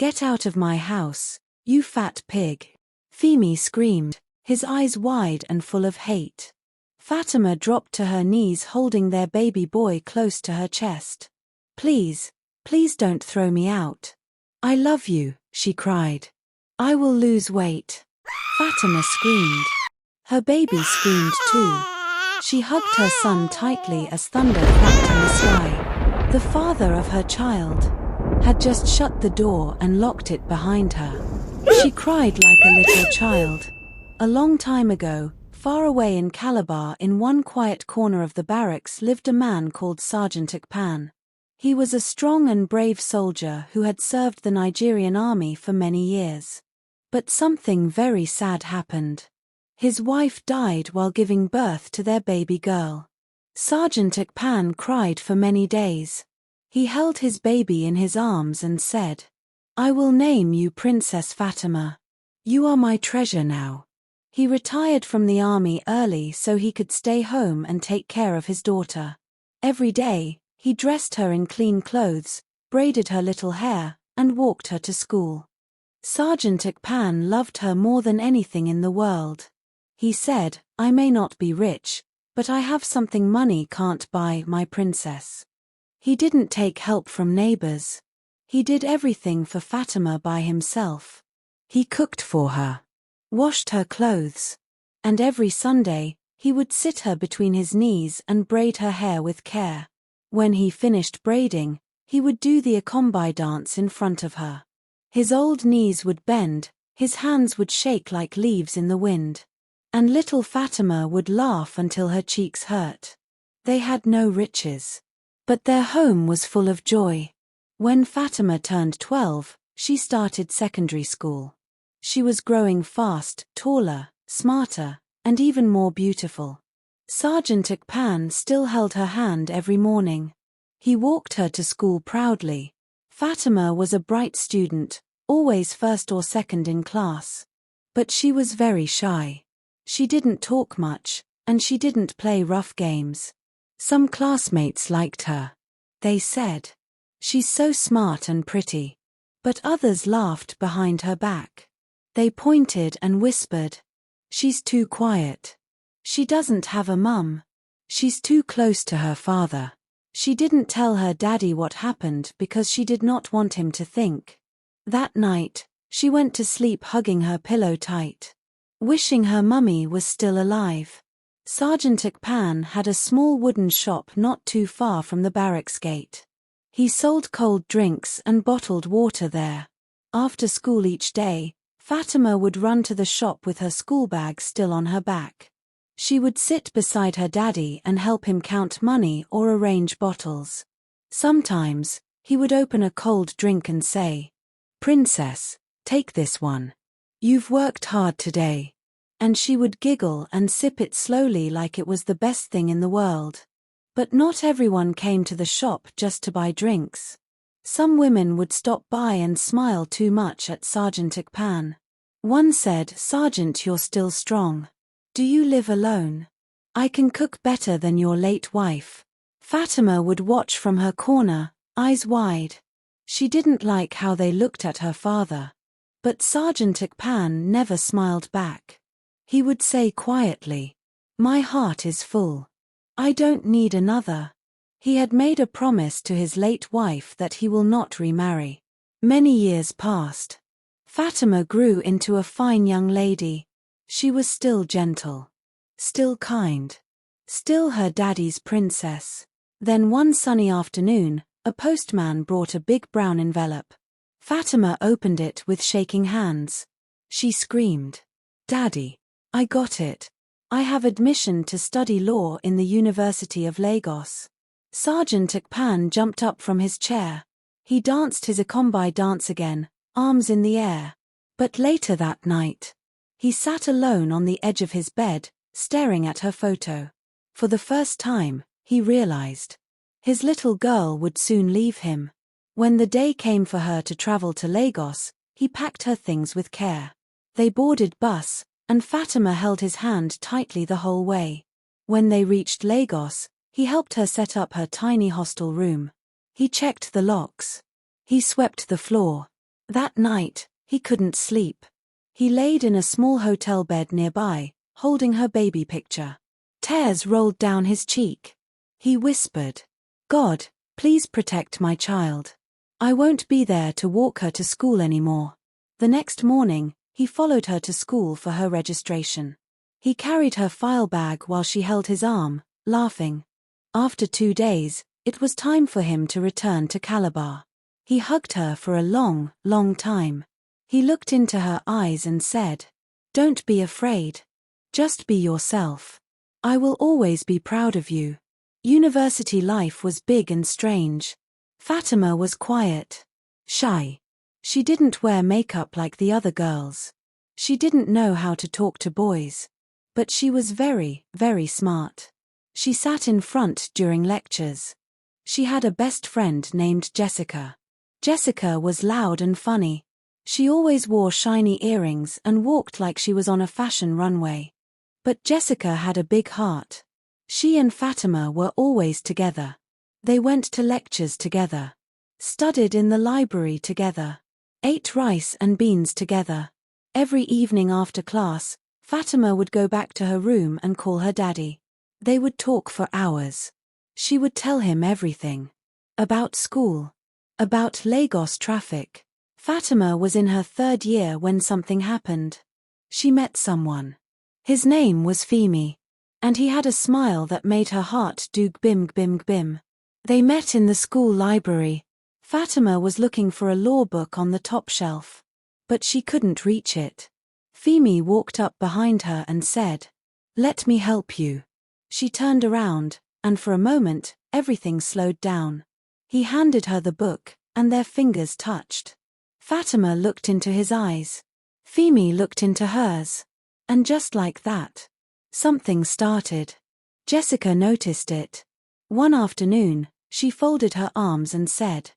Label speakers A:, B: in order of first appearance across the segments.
A: "Get out of my house, you fat pig!" Femi screamed, his eyes wide and full of hate. Fatima dropped to her knees holding their baby boy close to her chest. "Please, please don't throw me out. I love you," she cried. "I will lose weight." Fatima screamed. Her baby screamed too. She hugged her son tightly as thunder cracked in the sky. The father of her child had just shut the door and locked it behind her. She cried like a little child. A long time ago, far away in Calabar, in one quiet corner of the barracks, lived a man called Sergeant Akpan. He was a strong and brave soldier who had served the Nigerian army for many years. But something very sad happened. His wife died while giving birth to their baby girl. Sergeant Akpan cried for many days. He held his baby in his arms and said, "I will name you Princess Fatima. You are my treasure now." He retired from the army early so he could stay home and take care of his daughter. Every day, he dressed her in clean clothes, braided her little hair, and walked her to school. Sergeant Akpan loved her more than anything in the world. He said, "I may not be rich, but I have something money can't buy, my princess." He didn't take help from neighbors. He did everything for Fatima by himself. He cooked for her, washed her clothes, and every Sunday, he would sit her between his knees and braid her hair with care. When he finished braiding, he would do the akombai dance in front of her. His old knees would bend, his hands would shake like leaves in the wind. And little Fatima would laugh until her cheeks hurt. They had no riches, but their home was full of joy. When Fatima turned 12, she started secondary school. She was growing fast, taller, smarter, and even more beautiful. Sergeant Akpan still held her hand every morning. He walked her to school proudly. Fatima was a bright student, always first or second in class. But she was very shy. She didn't talk much, and she didn't play rough games. Some classmates liked her. They said, "She's so smart and pretty." But others laughed behind her back. They pointed and whispered, "She's too quiet. She doesn't have a mum. She's too close to her father." She didn't tell her daddy what happened because she did not want him to think. That night, she went to sleep hugging her pillow tight, wishing her mummy was still alive. Sergeant Akpan had a small wooden shop not too far from the barracks gate. He sold cold drinks and bottled water there. After school each day, Fatima would run to the shop with her school bag still on her back. She would sit beside her daddy and help him count money or arrange bottles. Sometimes, he would open a cold drink and say, "Princess, take this one. You've worked hard today." And she would giggle and sip it slowly like it was the best thing in the world. But not everyone came to the shop just to buy drinks. Some women would stop by and smile too much at Sergeant Akpan. One said, "Sergeant, you're still strong. Do you live alone? I can cook better than your late wife." Fatima would watch from her corner, eyes wide. She didn't like how they looked at her father. But Sergeant Akpan never smiled back. He would say quietly, "My heart is full. I don't need another." He had made a promise to his late wife that he will not remarry. Many years passed. Fatima grew into a fine young lady. She was still gentle, still kind, still her daddy's princess. Then one sunny afternoon, a postman brought a big brown envelope. Fatima opened it with shaking hands. She screamed, "Daddy, I got it. I have admission to study law in the University of Lagos." Sergeant Akpan jumped up from his chair. He danced his akombai dance again, arms in the air. But later that night, he sat alone on the edge of his bed, staring at her photo. For the first time, he realized his little girl would soon leave him. When the day came for her to travel to Lagos, he packed her things with care. They boarded bus, and Fatima held his hand tightly the whole way. When they reached Lagos, he helped her set up her tiny hostel room. He checked the locks. He swept the floor. That night, he couldn't sleep. He laid in a small hotel bed nearby, holding her baby picture. Tears rolled down his cheek. He whispered, "God, please protect my child. I won't be there to walk her to school anymore." The next morning, he followed her to school for her registration. He carried her file bag while she held his arm, laughing. After 2 days, it was time for him to return to Calabar. He hugged her for a long, long time. He looked into her eyes and said, "Don't be afraid. Just be yourself. I will always be proud of you." University life was big and strange. Fatima was quiet, shy. She didn't wear makeup like the other girls. She didn't know how to talk to boys. But she was very, very smart. She sat in front during lectures. She had a best friend named Jessica. Jessica was loud and funny. She always wore shiny earrings and walked like she was on a fashion runway. But Jessica had a big heart. She and Fatima were always together. They went to lectures together, studied in the library together, ate rice and beans together. Every evening after class, Fatima would go back to her room and call her daddy. They would talk for hours. She would tell him everything. About school. About Lagos traffic. Fatima was in her 3rd year when something happened. She met someone. His name was Femi. And he had a smile that made her heart do gbim gbim gbim. They met in the school library. Fatima was looking for a law book on the top shelf. But she couldn't reach it. Femi walked up behind her and said, "Let me help you." She turned around, and for a moment, everything slowed down. He handed her the book, and their fingers touched. Fatima looked into his eyes. Femi looked into hers. And just like that, something started. Jessica noticed it. One afternoon, she folded her arms and said,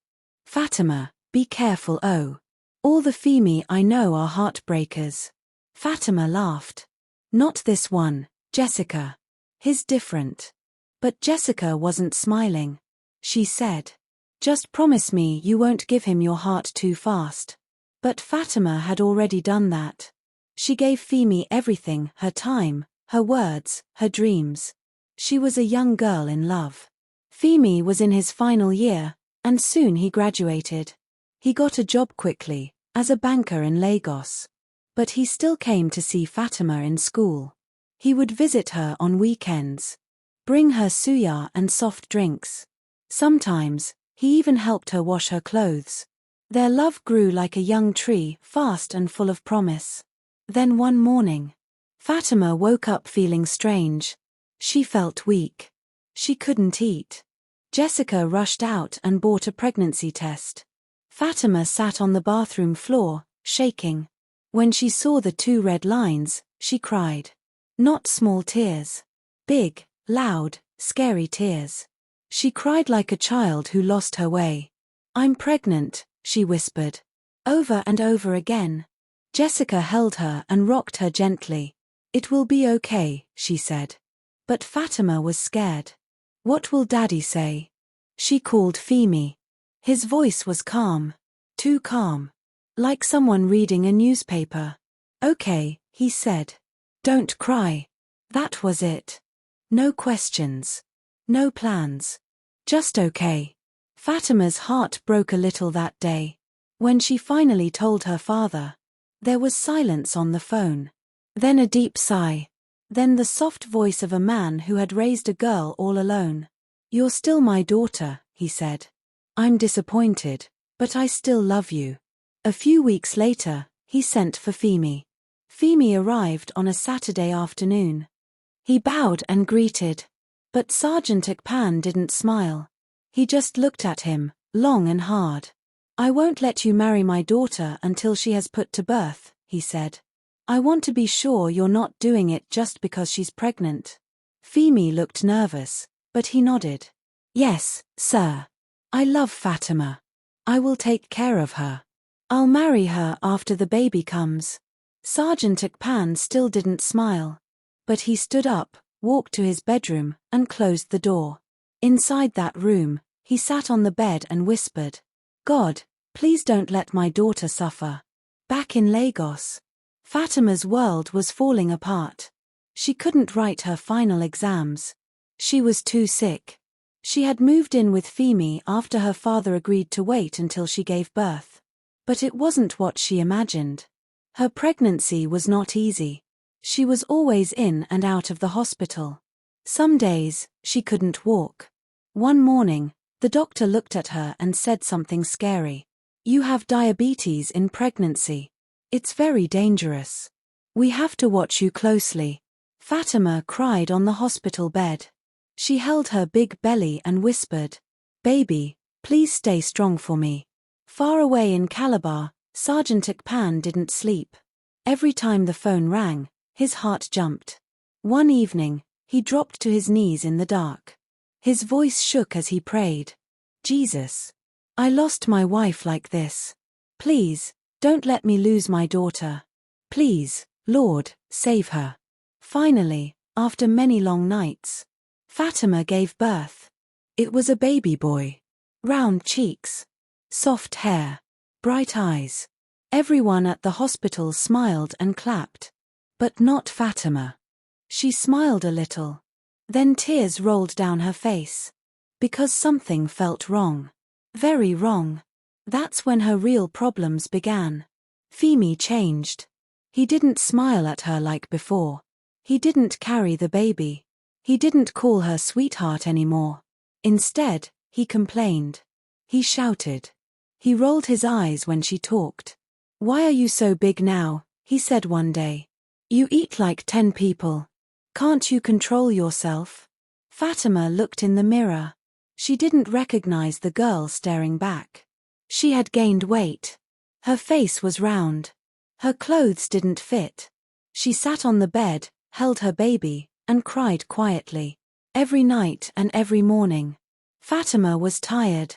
A: "Fatima, be careful, oh. All the Femi I know are heartbreakers." Fatima laughed. "Not this one, Jessica. He's different." But Jessica wasn't smiling. She said, "Just promise me you won't give him your heart too fast." But Fatima had already done that. She gave Femi everything, her time, her words, her dreams. She was a young girl in love. Femi was in his final year, and soon he graduated. He got a job quickly, as a banker in Lagos. But he still came to see Fatima in school. He would visit her on weekends, bring her suya and soft drinks. Sometimes, he even helped her wash her clothes. Their love grew like a young tree, fast and full of promise. Then one morning, Fatima woke up feeling strange. She felt weak. She couldn't eat. Jessica rushed out and bought a pregnancy test. Fatima sat on the bathroom floor, shaking. When she saw the 2 red lines, she cried. Not small tears. Big, loud, scary tears. She cried like a child who lost her way. "I'm pregnant," she whispered. Over and over again. Jessica held her and rocked her gently. "It will be okay," she said. But Fatima was scared. "What will Daddy say?" She called Femi. His voice was calm. Too calm. Like someone reading a newspaper. "Okay," he said. "Don't cry." That was it. No questions. No plans. Just okay. Fatima's heart broke a little that day. When she finally told her father, there was silence on the phone. Then a deep sigh. Then the soft voice of a man who had raised a girl all alone. "You're still my daughter," he said. "I'm disappointed, but I still love you." A few weeks later, he sent for Femi. Femi arrived on a Saturday afternoon. He bowed and greeted. But Sergeant Akpan didn't smile. He just looked at him, long and hard. "I won't let you marry my daughter until she has put to birth," he said. "I want to be sure you're not doing it just because she's pregnant." Femi looked nervous, but he nodded. "Yes, sir. I love Fatima. I will take care of her. I'll marry her after the baby comes." Sergeant Akpan still didn't smile. But he stood up, walked to his bedroom, and closed the door. Inside that room, he sat on the bed and whispered, "God, Please don't let my daughter suffer. Back in Lagos, Fatima's world was falling apart. She couldn't write her final exams. She was too sick. She had moved in with Femi after her father agreed to wait until she gave birth. But it wasn't what she imagined. Her pregnancy was not easy. She was always in and out of the hospital. Some days, she couldn't walk. One morning, the doctor looked at her and said something scary. You have diabetes in pregnancy. It's very dangerous. We have to watch you closely. Fatima cried on the hospital bed. She held her big belly and whispered, "Baby, please stay strong for me." Far away in Calabar, Sergeant Akpan didn't sleep. Every time the phone rang, his heart jumped. One evening, he dropped to his knees in the dark. His voice shook as he prayed, "Jesus, I lost my wife like this. Please, don't let me lose my daughter. Please, Lord, save her." Finally, after many long nights, Fatima gave birth. It was a baby boy. Round cheeks, soft hair, bright eyes. Everyone at the hospital smiled and clapped. But not Fatima. She smiled a little. Then tears rolled down her face. Because something felt wrong. Very wrong. That's when her real problems began. Femi changed. He didn't smile at her like before. He didn't carry the baby. He didn't call her sweetheart anymore. Instead, he complained. He shouted. He rolled his eyes when she talked. "Why are you so big now?" he said one day. "You eat like 10 people. Can't you control yourself?" Fatima looked in the mirror. She didn't recognize the girl staring back. She had gained weight. Her face was round. Her clothes didn't fit. She sat on the bed, held her baby, and cried quietly. Every night and every morning. Fatima was tired.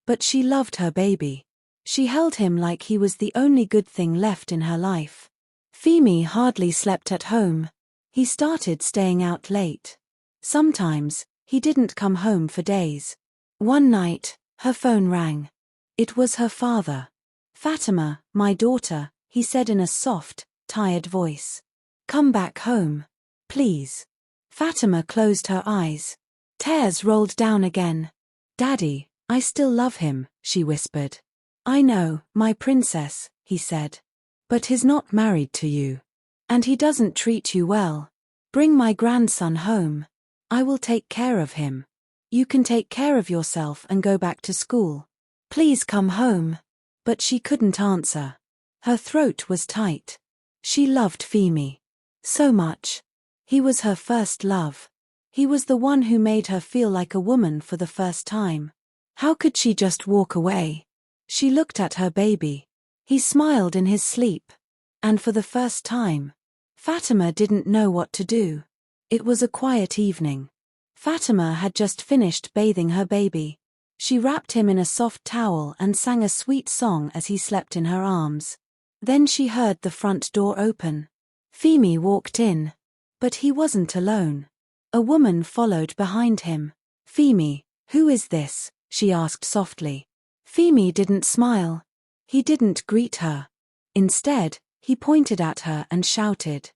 A: But she loved her baby. She held him like he was the only good thing left in her life. Femi hardly slept at home. He started staying out late. Sometimes, he didn't come home for days. One night, her phone rang. It was her father. "Fatima, my daughter," he said in a soft, tired voice. "Come back home. Please." Fatima closed her eyes. Tears rolled down again. "Daddy, I still love him," she whispered. "I know, my princess," he said. "But he's not married to you. And he doesn't treat you well. Bring my grandson home. I will take care of him. You can take care of yourself and go back to school. Please come home." But she couldn't answer. Her throat was tight. She loved Femi. So much. He was her first love. He was the one who made her feel like a woman for the first time. How could she just walk away? She looked at her baby. He smiled in his sleep. And for the first time, Fatima didn't know what to do. It was a quiet evening. Fatima had just finished bathing her baby. She wrapped him in a soft towel and sang a sweet song as he slept in her arms. Then she heard the front door open. Femi walked in. But he wasn't alone. A woman followed behind him. "Femi, who is this?" she asked softly. Femi didn't smile. He didn't greet her. Instead, he pointed at her and shouted,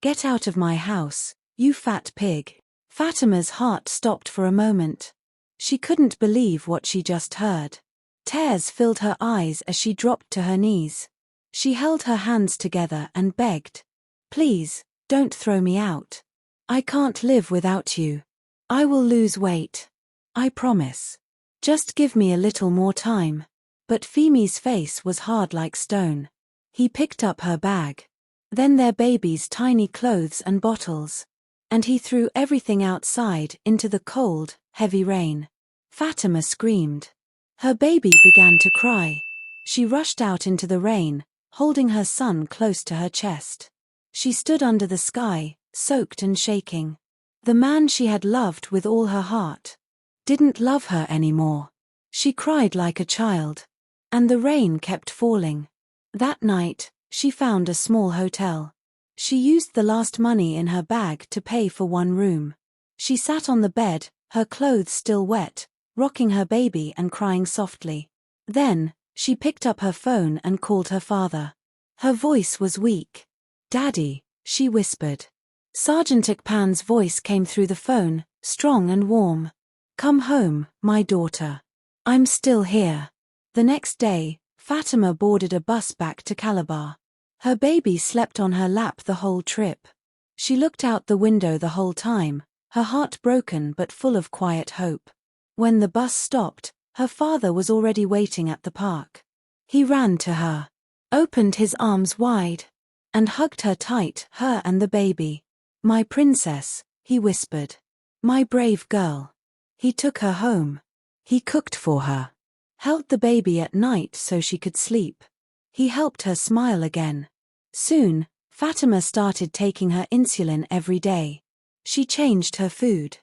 A: "Get out of my house, you fat pig." Fatima's heart stopped for a moment. She couldn't believe what she just heard. Tears filled her eyes as she dropped to her knees. She held her hands together and begged, "Please, don't throw me out. I can't live without you. I will lose weight. I promise. Just give me a little more time." But Femi's face was hard like stone. He picked up her bag. Then their baby's tiny clothes and bottles. And he threw everything outside into the cold, heavy rain. Fatima screamed. Her baby began to cry. She rushed out into the rain, holding her son close to her chest. She stood under the sky, soaked and shaking. The man she had loved with all her heart didn't love her anymore. She cried like a child. And the rain kept falling. That night, she found a small hotel. She used the last money in her bag to pay for one room. She sat on the bed, her clothes still wet, rocking her baby and crying softly. Then, She picked up her phone and called her father. Her voice was weak. "Daddy," she whispered. Sergeant Akpan's voice came through the phone, strong and warm. "Come home, my daughter. I'm still here." The next day, Fatima boarded a bus back to Calabar. Her baby slept on her lap the whole trip. She looked out the window the whole time, her heart broken but full of quiet hope. When the bus stopped, her father was already waiting at the park. He ran to her, opened his arms wide, and hugged her tight, her and the baby. "My princess," he whispered. "My brave girl." He took her home. He cooked for her, held the baby at night so she could sleep. He helped her smile again. Soon, Fatima started taking her insulin every day. She changed her food.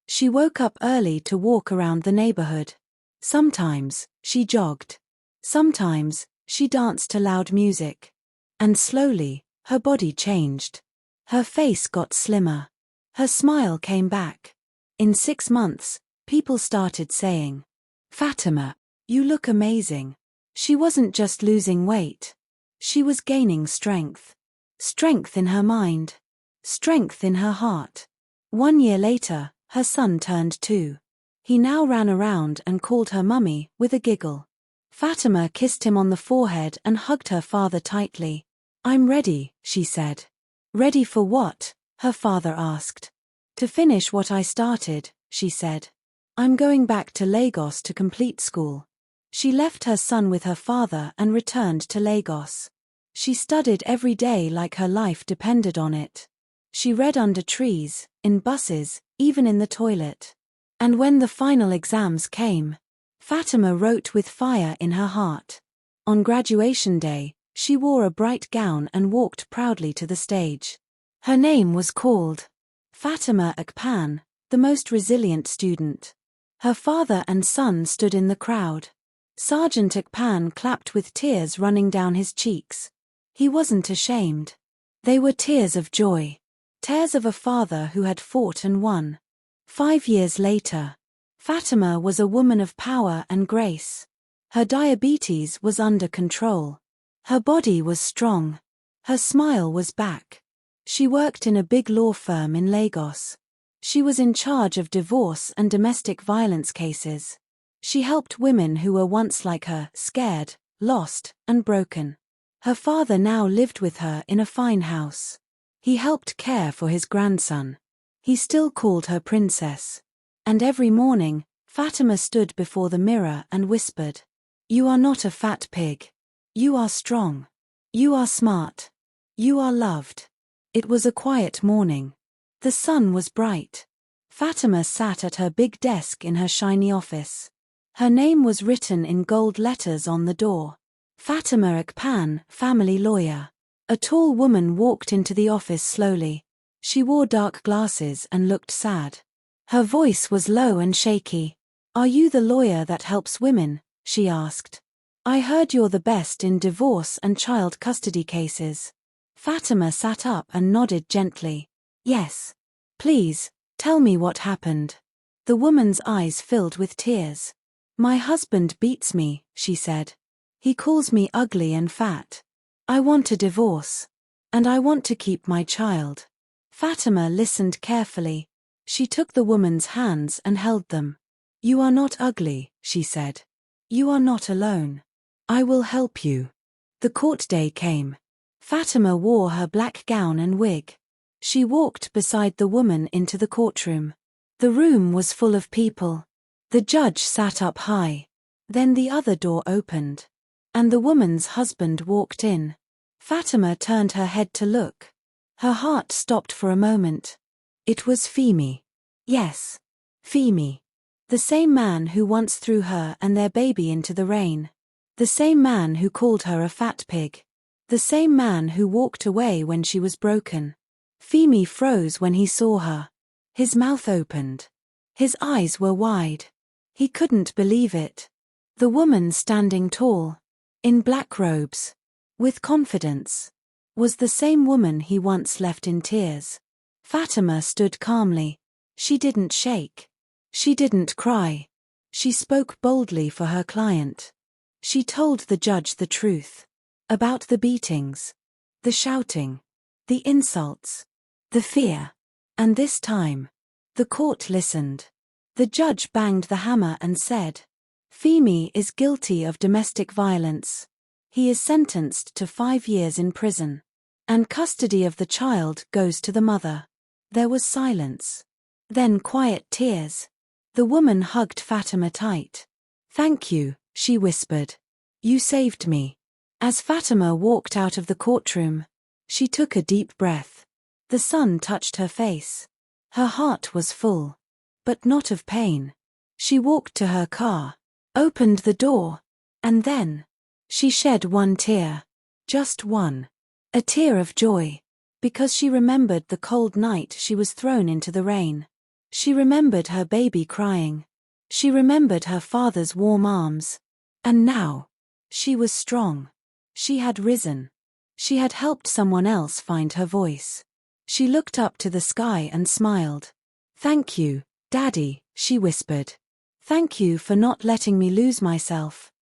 A: She woke up early to walk around the neighborhood. Sometimes, she jogged. Sometimes, she danced to loud music. And slowly, her body changed. Her face got slimmer. Her smile came back. In 6 months, people started saying, "Fatima, you look amazing." She wasn't just losing weight. She was gaining strength. Strength in her mind. Strength in her heart. 1 year later, her son turned 2. He now ran around and called her mummy with a giggle. Fatima kissed him on the forehead and hugged her father tightly. "I'm ready," she said. "Ready for what?" her father asked. "To finish what I started," she said. "I'm going back to Lagos to complete school." She left her son with her father and returned to Lagos. She studied every day like her life depended on it. She read under trees, in buses, even in the toilet. And when the final exams came, Fatima wrote with fire in her heart. On graduation day, she wore a bright gown and walked proudly to the stage. Her name was called Fatima Akpan, the most resilient student. Her father and son stood in the crowd. Sergeant Akpan clapped with tears running down his cheeks. He wasn't ashamed. They were tears of joy. Tears of a father who had fought and won. 5 years later, Fatima was a woman of power and grace. Her diabetes was under control. Her body was strong. Her smile was back. She worked in a big law firm in Lagos. She was in charge of divorce and domestic violence cases. She helped women who were once like her, scared, lost, and broken. Her father now lived with her in a fine house. He helped care for his grandson. He still called her princess. And every morning, Fatima stood before the mirror and whispered, "You are not a fat pig. You are strong. You are smart. You are loved." It was a quiet morning. The sun was bright. Fatima sat at her big desk in her shiny office. Her name was written in gold letters on the door. Fatima Akpan, family lawyer. A tall woman walked into the office slowly. She wore dark glasses and looked sad. Her voice was low and shaky. "Are you the lawyer that helps women?" she asked. "I heard you're the best in divorce and child custody cases." Fatima sat up and nodded gently. "Yes. Please, tell me what happened." The woman's eyes filled with tears. "My husband beats me," she said. "He calls me ugly and fat. I want a divorce. And I want to keep my child." Fatima listened carefully. She took the woman's hands and held them. "You are not ugly," she said. "You are not alone. I will help you." The court day came. Fatima wore her black gown and wig. She walked beside the woman into the courtroom. The room was full of people. The judge sat up high. Then the other door opened. And the woman's husband walked in. Fatima turned her head to look. Her heart stopped for a moment. It was Femi. Yes, Femi. The same man who once threw her and their baby into the rain. The same man who called her a fat pig. The same man who walked away when she was broken. Femi froze when he saw her. His mouth opened. His eyes were wide. He couldn't believe it. The woman standing tall, in black robes, with confidence, was the same woman he once left in tears. Fatima stood calmly. She didn't shake. She didn't cry. She spoke boldly for her client. She told the judge the truth. About the beatings, the shouting, the insults, the fear. And this time, the court listened. The judge banged the hammer and said, Femi is guilty of domestic violence. He is sentenced to 5 years in prison. And custody of the child goes to the mother. There was silence. Then quiet tears. The woman hugged Fatima tight. Thank you, she whispered. You saved me. As Fatima walked out of the courtroom, she took a deep breath. The sun touched her face. Her heart was full, but not of pain. She walked to her car, opened the door, and then she shed one tear. Just one. A tear of joy. Because she remembered the cold night she was thrown into the rain. She remembered her baby crying. She remembered her father's warm arms. And now, she was strong. She had risen. She had helped someone else find her voice. She looked up to the sky and smiled. Thank you, Daddy, she whispered. Thank you for not letting me lose myself.